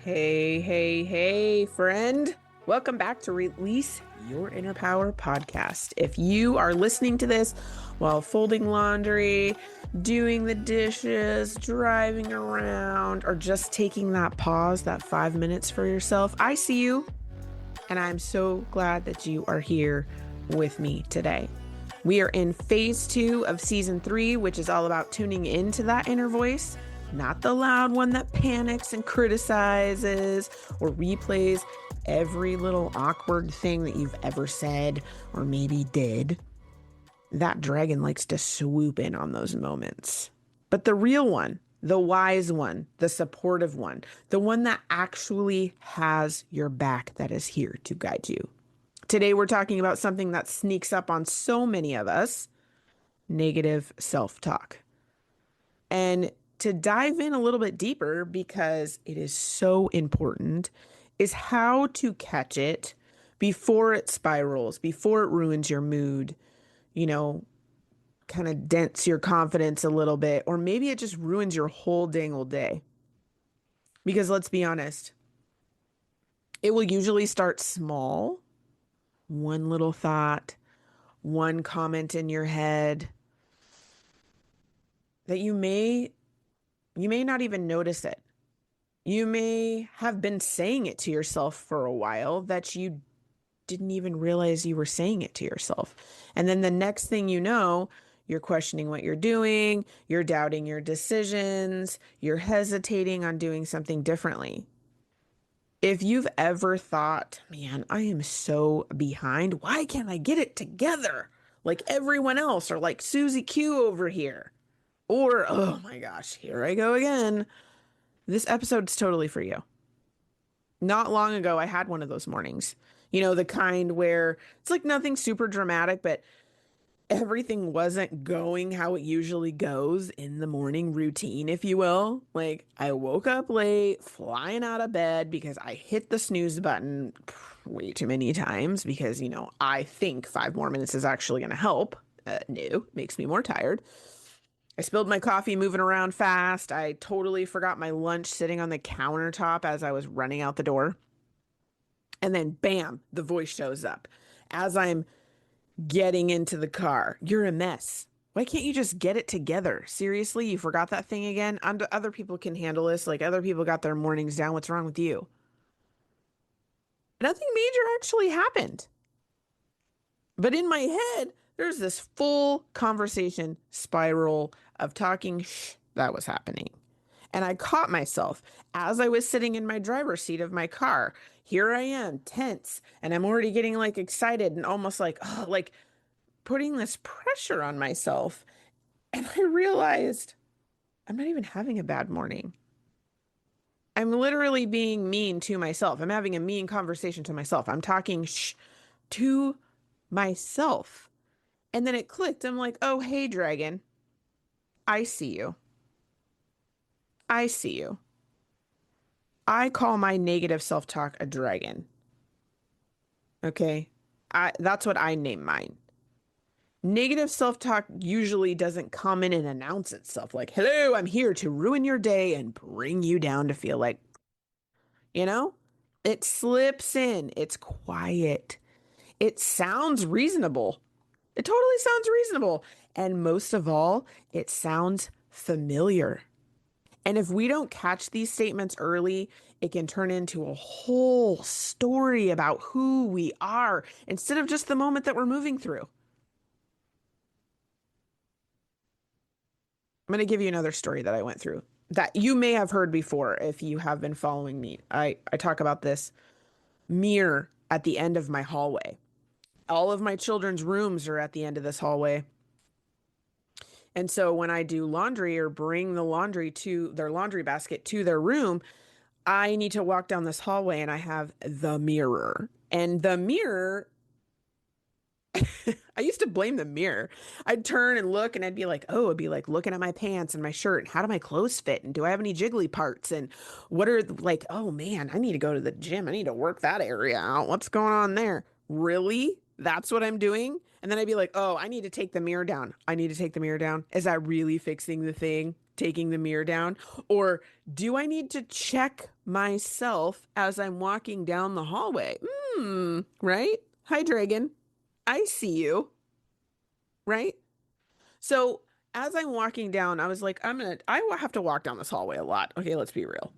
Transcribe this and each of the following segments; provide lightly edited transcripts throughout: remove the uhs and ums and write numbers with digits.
Hey, hey, hey, friend. Welcome back to Release Your Inner Power podcast. If you are listening to this while folding laundry, doing the dishes, driving around, or just taking that pause, that 5 minutes for yourself, I see you. And I'm so glad that you are here with me today. We are in phase 2 of season 3, which is all about tuning into that inner voice. Not the loud one that panics and criticizes or replays every little awkward thing that you've ever said or maybe did. That dragon likes to swoop in on those moments. But the real one, the wise one, the supportive one, the one that actually has your back, that is here to guide you. Today, we're talking about something that sneaks up on so many of us: negative self-talk. And to dive in a little bit deeper, because it is so important, is how to catch it before it spirals, before it ruins your mood, kind of dents your confidence a little bit, or maybe it just ruins your whole dang old day. Because let's be honest, it will usually start small. One little thought, one comment in your head that you may not even notice it. You may have been saying it to yourself for a while that you didn't even realize you were saying it to yourself. And then the next thing you know, you're questioning what you're doing, you're doubting your decisions, you're hesitating on doing something differently. If you've ever thought, man, I am so behind, why can't I get it together like everyone else, or like Susie Q over here? Or, oh my gosh, here I go again. This episode's totally for you. Not long ago, I had one of those mornings. The kind where it's like nothing super dramatic, but everything wasn't going how it usually goes in the morning routine, if you will. Like, I woke up late, flying out of bed because I hit the snooze button way too many times because, I think 5 more minutes is actually going to help. No, makes me more tired. I spilled my coffee moving around fast. I totally forgot my lunch sitting on the countertop as I was running out the door. And then bam, the voice shows up as I'm getting into the car. You're a mess. Why can't you just get it together? Seriously, you forgot that thing again? Other people can handle this. Like, other people got their mornings down. What's wrong with you? Nothing major actually happened. But in my head, there's this full conversation spiral of talking that was happening. And I caught myself as I was sitting in my driver's seat of my car. Here I am, tense, and I'm already getting like excited and almost like, oh, like putting this pressure on myself. And I realized I'm not even having a bad morning. I'm literally being mean to myself. I'm having a mean conversation to myself. I'm talking to myself. And then it clicked. I'm like, oh, hey, dragon, I see you. I see you. I call my negative self-talk a dragon. Okay? That's what I name mine. Negative self-talk usually doesn't come in and announce itself like, hello, I'm here to ruin your day and bring you down to feel like, you know? It slips in. It's quiet. It sounds reasonable. It totally sounds reasonable. And most of all, it sounds familiar. And if we don't catch these statements early, it can turn into a whole story about who we are instead of just the moment that we're moving through. I'm going to give you another story that I went through that you may have heard before if you have been following me. I talk about this mirror at the end of my hallway. All of my children's rooms are at the end of this hallway. And so when I do laundry or bring the laundry to their laundry basket to their room, I need to walk down this hallway and I have the mirror. And the mirror, I used to blame the mirror. I'd turn and look and I'd be like, oh, I'd be like looking at my pants and my shirt. And how do my clothes fit? And do I have any jiggly parts? And what are like, oh man, I need to go to the gym. I need to work that area out. What's going on there? Really? That's what I'm doing? And then I'd be like, oh, I need to take the mirror down. I need to take the mirror down. Is that really fixing the thing? Taking the mirror down? Or do I need to check myself as I'm walking down the hallway? Right? Hi, Dragon. I see you, right? So as I'm walking down, I was like, I have to walk down this hallway a lot. Okay, let's be real.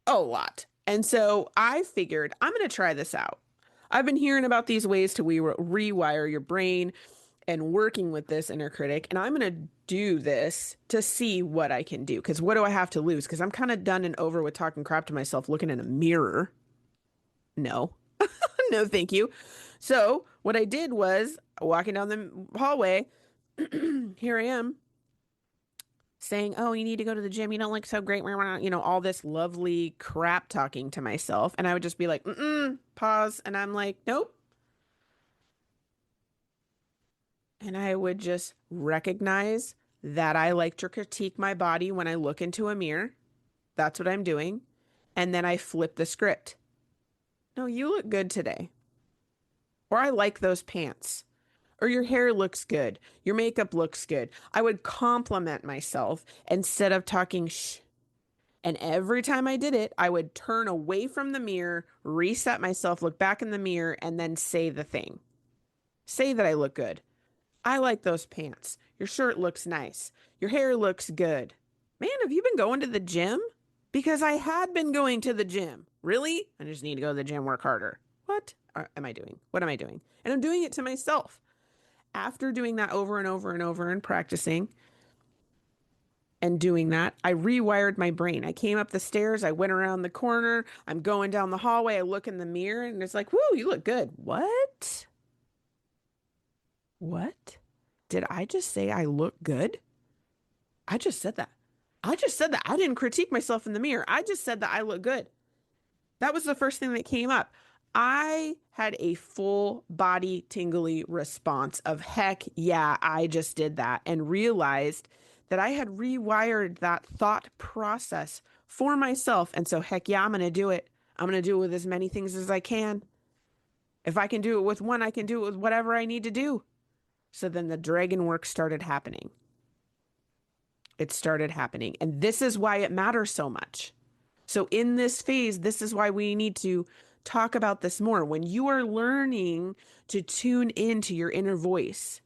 A lot. And so I figured I'm going to try this out. I've been hearing about these ways to rewire your brain and working with this inner critic, and I'm going to do this to see what I can do. Because what do I have to lose? Because I'm kind of done and over with talking crap to myself looking in a mirror. No, no, thank you. So what I did was walking down the hallway. Here I am saying, "Oh, you need to go to the gym. You don't look so great." All this lovely crap talking to myself. And I would just be like, pause. And I'm like, nope. And I would just recognize that I like to critique my body when I look into a mirror. That's what I'm doing. And then I flip the script. No, you look good today. Or I like those pants. Or your hair looks good. Your makeup looks good. I would compliment myself instead of talking shh. And every time I did it, I would turn away from the mirror, reset myself, look back in the mirror, and then say the thing. Say that I look good. I like those pants. Your shirt looks nice. Your hair looks good. Man, have you been going to the gym? Because I had been going to the gym. Really? I just need to go to the gym, work harder. What am I doing? What am I doing? And I'm doing it to myself. After doing that over and over and over and practicing and doing that, I rewired my brain. I came up the stairs, I went around the corner, I'm going down the hallway, I look in the mirror, and it's like, whoo, you look good. What? What? Did I just say I look good? I just said that. I just said that. I didn't critique myself in the mirror. I just said that I look good. That was the first thing that came up. I had a full body tingly response of heck yeah, I just did that, and realized that I had rewired that thought process for myself. And so heck yeah, I'm going to do it. I'm going to do it with as many things as I can. If I can do it with one, I can do it with whatever I need to do. So then the dragon work started happening. It started happening. And this is why it matters so much. So in this phase, this is why we need to talk about this more. When you are learning to tune into your inner voice,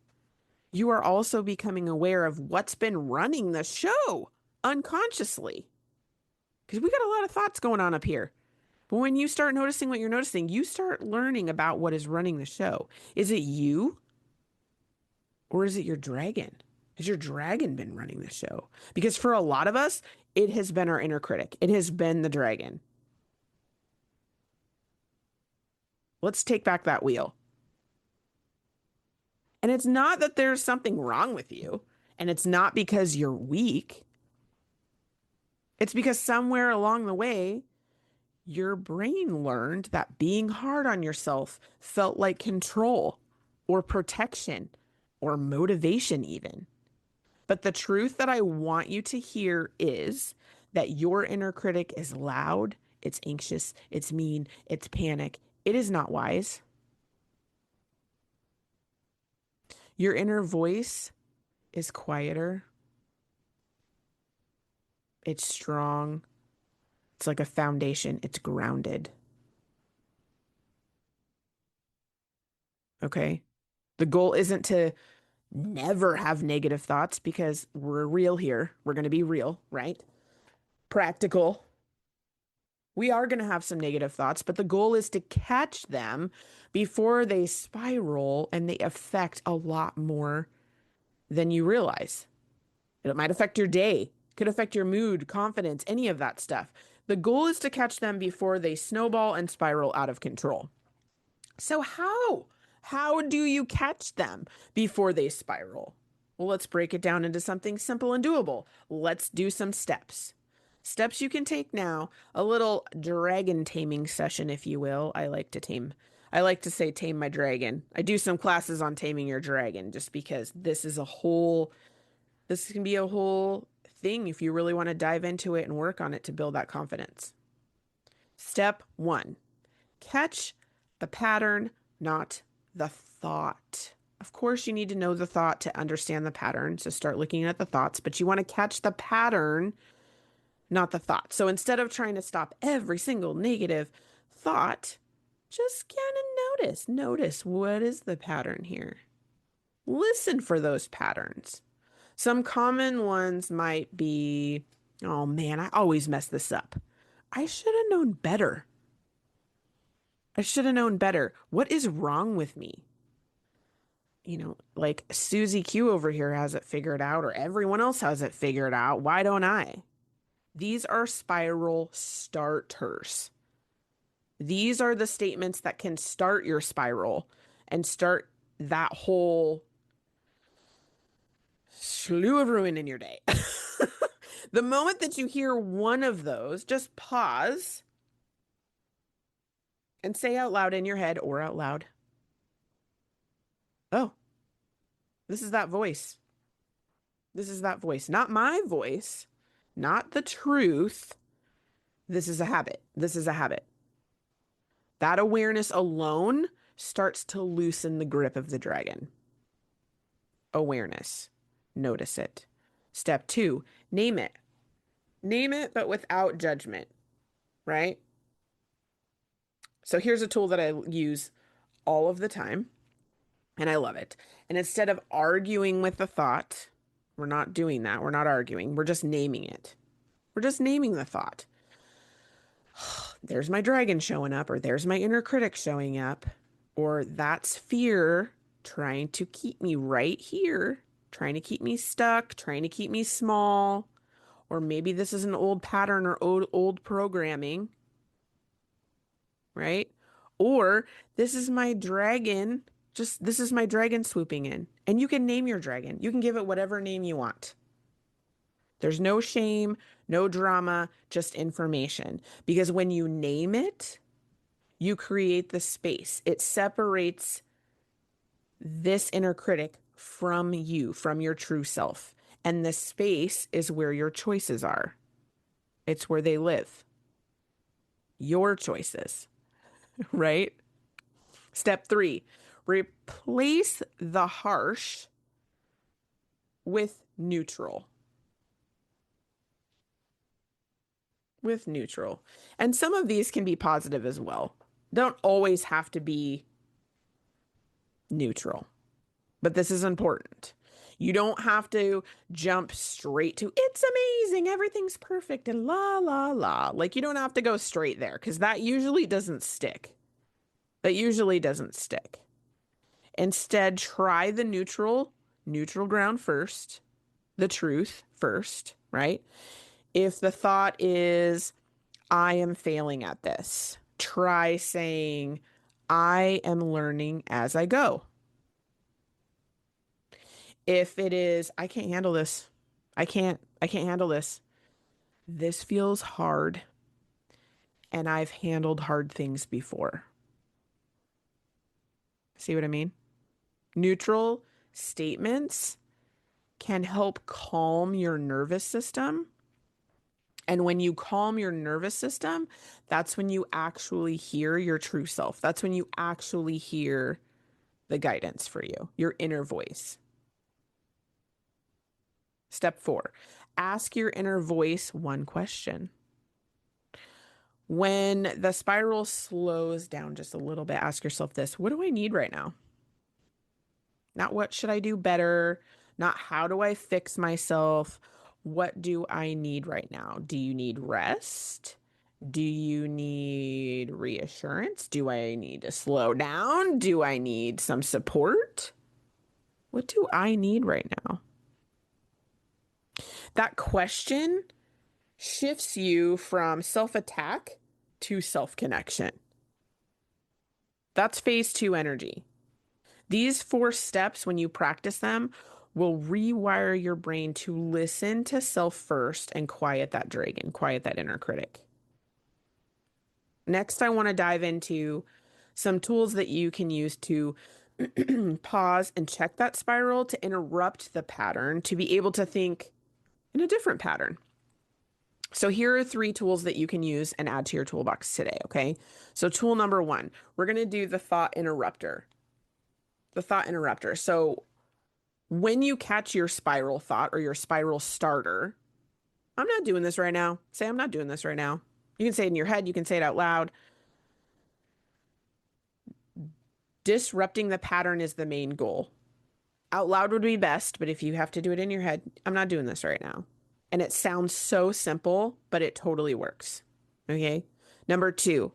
you are also becoming aware of what's been running the show unconsciously. Because we got a lot of thoughts going on up here. But when you start noticing what you're noticing, you start learning about what is running the show. Is it you or is it your dragon? Has your dragon been running the show? Because for a lot of us, it has been our inner critic. It has been the dragon. Let's take back that wheel. And it's not that there's something wrong with you, and it's not because you're weak. It's because somewhere along the way, your brain learned that being hard on yourself felt like control or protection or motivation, even. But the truth that I want you to hear is that your inner critic is loud, it's anxious, it's mean, it's panic. It is not wise. Your inner voice is quieter, it's strong, it's like a foundation, it's grounded. Okay. The goal isn't to never have negative thoughts because we're real here. We're going to be real, right? Practical. We are going to have some negative thoughts, but the goal is to catch them before they spiral and they affect a lot more than you realize. It might affect your day, could affect your mood, confidence, any of that stuff. The goal is to catch them before they snowball and spiral out of control. So how? How do you catch them before they spiral? Well, let's break it down into something simple and doable. Let's do some steps. Steps you can take now, a little dragon taming session, if you will. I like to say tame my dragon. I do some classes on taming your dragon just because this can be a whole thing if you really want to dive into it and work on it to build that confidence. Step one, catch the pattern, not the thought. Of course, you need to know the thought to understand the pattern. So start looking at the thoughts, but you want to catch the pattern, not the thought. So instead of trying to stop every single negative thought, just kind of notice what is the pattern here. Listen for those patterns. Some common ones might be, oh man, I always mess this up. I should have known better. I should have known better. What is wrong with me? Like Susie Q over here has it figured out, or everyone else has it figured out. Why don't I? These are spiral starters. These are the statements that can start your spiral and start that whole slew of ruin in your day. The moment that you hear one of those, just pause and say out loud in your head or out loud, oh, this is that voice. This is that voice, not my voice, not the truth. This is a habit. This is a habit. That awareness alone starts to loosen the grip of the dragon. Awareness. Notice it. Step 2, name it. Name it, but without judgment, right? So here's a tool that I use all of the time, and I love it. And instead of arguing with the thought, we're not doing that. We're not arguing. We're just naming it. We're just naming the thought. There's my dragon showing up, or there's my inner critic showing up, or that's fear trying to keep me right here, trying to keep me stuck, trying to keep me small, or maybe this is an old pattern or old programming, right? Or this is my dragon, this is my dragon swooping in. And you can name your dragon. You can give it whatever name you want. There's no shame, no drama, just information. Because when you name it, you create the space. It separates this inner critic from you, from your true self. And the space is where your choices are. It's where they live. Your choices, right? Step 3, replace the harsh with neutral. With neutral. And some of these can be positive as well. Don't always have to be neutral, but this is important. You don't have to jump straight to, it's amazing, everything's perfect, and la, la, la. Like, you don't have to go straight there because that usually doesn't stick. That usually doesn't stick. Instead, try the neutral ground first, the truth first, right? If the thought is, I am failing at this, try saying, I am learning as I go. If it is, I can't handle this. I can't handle this. This feels hard, and I've handled hard things before. See what I mean? Neutral statements can help calm your nervous system. And when you calm your nervous system, that's when you actually hear your true self. That's when you actually hear the guidance for you, your inner voice. Step 4, ask your inner voice one question. When the spiral slows down just a little bit, ask yourself this: what do I need right now? Not what should I do better, not how do I fix myself. What do I need right now? Do you need rest? Do you need reassurance? Do I need to slow down? Do I need some support? What do I need right now? That question shifts you from self-attack to self-connection. That's phase 2 energy. These 4 steps, when you practice them, will rewire your brain to listen to self first and quiet that dragon, quiet that inner critic. Next, I want to dive into some tools that you can use to pause and check that spiral, to interrupt the pattern, to be able to think in a different pattern. So here are 3 tools that you can use and add to your toolbox today, okay? So tool number 1, we're going to do the thought interrupter. The thought interrupter. So when you catch your spiral thought or your spiral starter, I'm not doing this right now. Say, I'm not doing this right now. You can say it in your head, you can say it out loud. Disrupting the pattern is the main goal. Out loud would be best, but if you have to do it in your head, I'm not doing this right now. And it sounds so simple, but it totally works. Okay. Number two,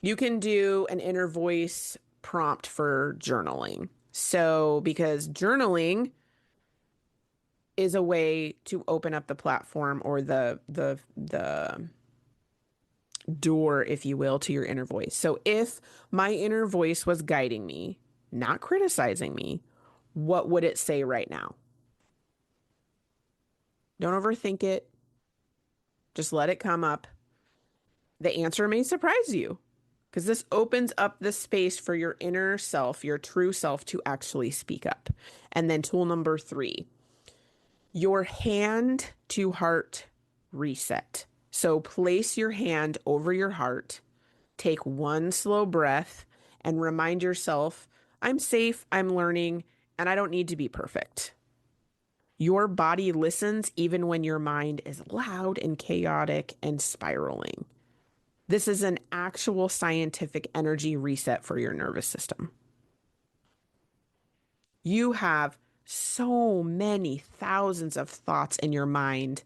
you can do an inner voice prompt for journaling. So, because journaling is a way to open up the platform or the door, if you will, to your inner voice. So if my inner voice was guiding me, not criticizing me, what would it say right now? Don't overthink it. Just let it come up. The answer may surprise you because this opens up the space for your inner self, your true self, to actually speak up. And then tool number three, your hand to heart reset. So place your hand over your heart, take one slow breath, and remind yourself, I'm safe, I'm learning, and I don't need to be perfect. Your body listens even when your mind is loud and chaotic and spiraling. This is an actual scientific energy reset for your nervous system. You have so many thousands of thoughts in your mind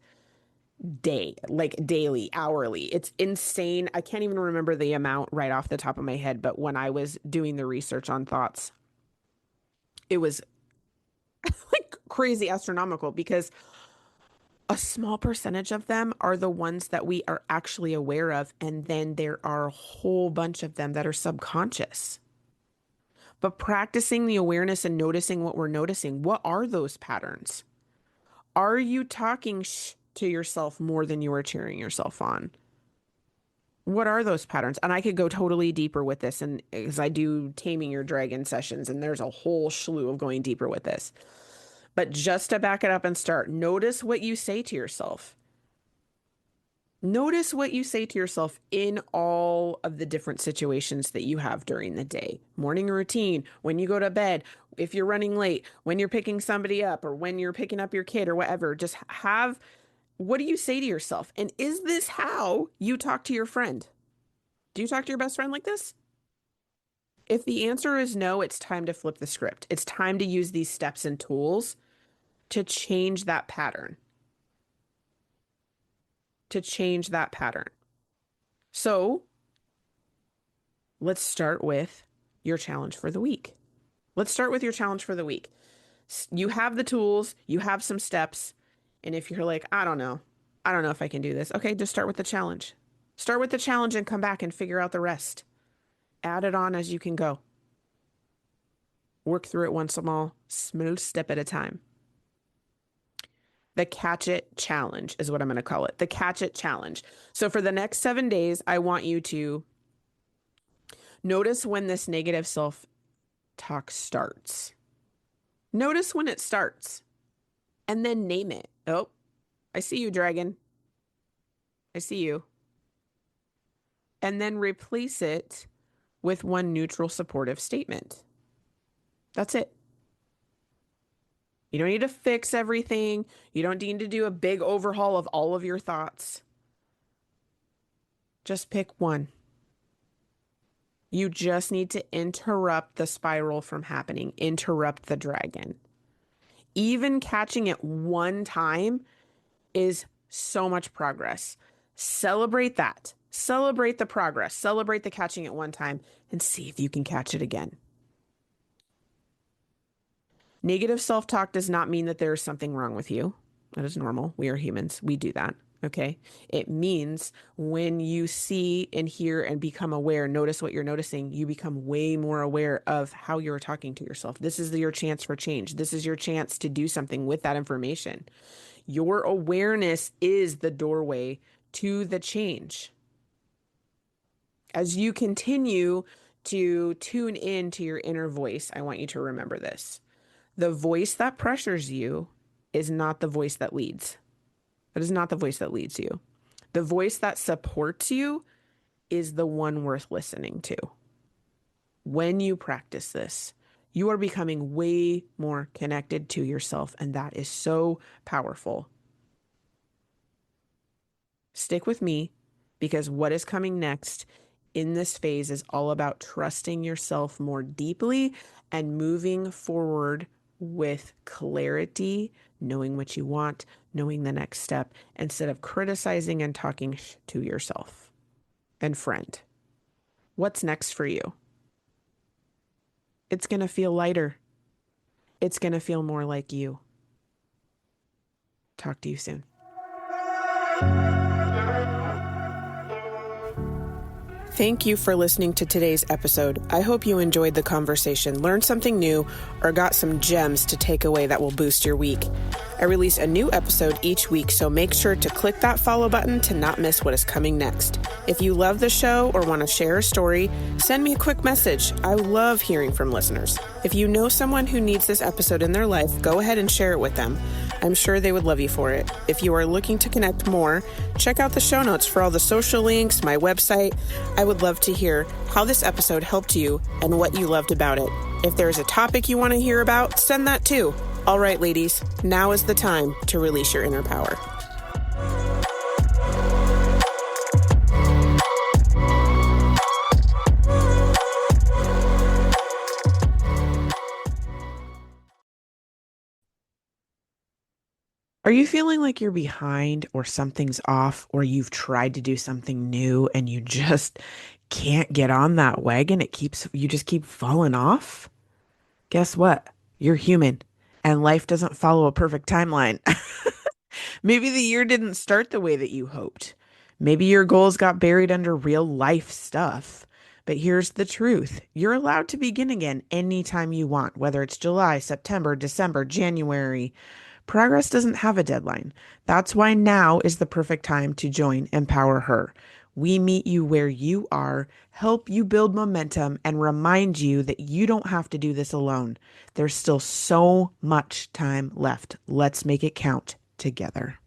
like daily, hourly. It's insane. I can't even remember the amount right off the top of my head, but when I was doing the research on thoughts, it was like crazy astronomical because a small percentage of them are the ones that we are actually aware of. And then there are a whole bunch of them that are subconscious. But practicing the awareness and noticing what we're noticing, what are those patterns? Are you talking to yourself more than you are cheering yourself on? What are those patterns? And I could go totally deeper with this, and because I do taming your dragon sessions, and there's a whole slew of going deeper with this. But just to back it up and start, notice what you say to yourself. Notice what you say to yourself in all of the different situations that you have during the day. Morning routine, when you go to bed, if you're running late, when you're picking somebody up, or when you're picking up your kid or whatever. Just have, what do you say to yourself? And is this how you talk to your friend? Do you talk to your best friend like this? If the answer is no, it's time to flip the script. It's time to use these steps and tools to change that pattern. To change that pattern. So let's start with your challenge for the week. Let's start with your challenge for the week. You have the tools, you have some steps. And if you're like, I don't know if I can do this. Okay, just start with the challenge. Start with the challenge and come back and figure out the rest. Add it on as you can go. Work through it one small step at a time. The catch it challenge is what I'm going to call it. The catch it challenge. So for the next 7 days, I want you to notice when this negative self talk starts. Notice when it starts and then name it. Oh, I see you, dragon. I see you. And then replace it with one neutral supportive statement. That's it. You don't need to fix everything. You don't need to do a big overhaul of all of your thoughts. Just pick one. You just need to interrupt the spiral from happening, interrupt the dragon. Even catching it one time is so much progress. Celebrate that. Celebrate the progress. Celebrate the catching it one time and see if you can catch it again. Negative self-talk does not mean that there is something wrong with you. That is normal. We are humans. We do that. Okay. It means when you see and hear and become aware, notice what you're noticing, you become way more aware of how you're talking to yourself. This is your chance for change. This is your chance to do something with that information. Your awareness is the doorway to the change. As you continue to tune in to your inner voice, I want you to remember this. The voice that pressures you is not the voice that leads. That is not the voice that leads you. The voice that supports you is the one worth listening to. When you practice this, You are becoming way more connected to yourself, and that is so powerful. Stick with me because what is coming next in this phase is all about trusting yourself more deeply and moving forward with clarity, knowing what you want, knowing the next step, instead of criticizing and talking to yourself. And friend, what's next for you? It's going to feel lighter. It's going to feel more like you. Talk to you soon. Thank you for listening to today's episode. I hope you enjoyed the conversation, learned something new, or got some gems to take away that will boost your week. I release a new episode each week, so make sure to click that follow button to not miss what is coming next. If you love the show or want to share a story, send me a quick message. I love hearing from listeners. If you know someone who needs this episode in their life, go ahead and share it with them. I'm sure they would love you for it. If you are looking to connect more, check out the show notes for all the social links, my website. I would love to hear how this episode helped you and what you loved about it. If there's a topic you want to hear about, send that too. All right, ladies, now is the time to release your inner power. Are you feeling like you're behind or something's off or you've tried to do something new and you just can't get on that wagon? You just keep falling off? Guess what? You're human and life doesn't follow a perfect timeline. Maybe the year didn't start the way that you hoped. Maybe your goals got buried under real life stuff. But here's the truth. You're allowed to begin again anytime you want, whether it's July, September, December, January. Progress doesn't have a deadline. That's why now is the perfect time to join Empower Her. We meet you where you are, help you build momentum, and remind you that you don't have to do this alone. There's still so much time left. Let's make it count together.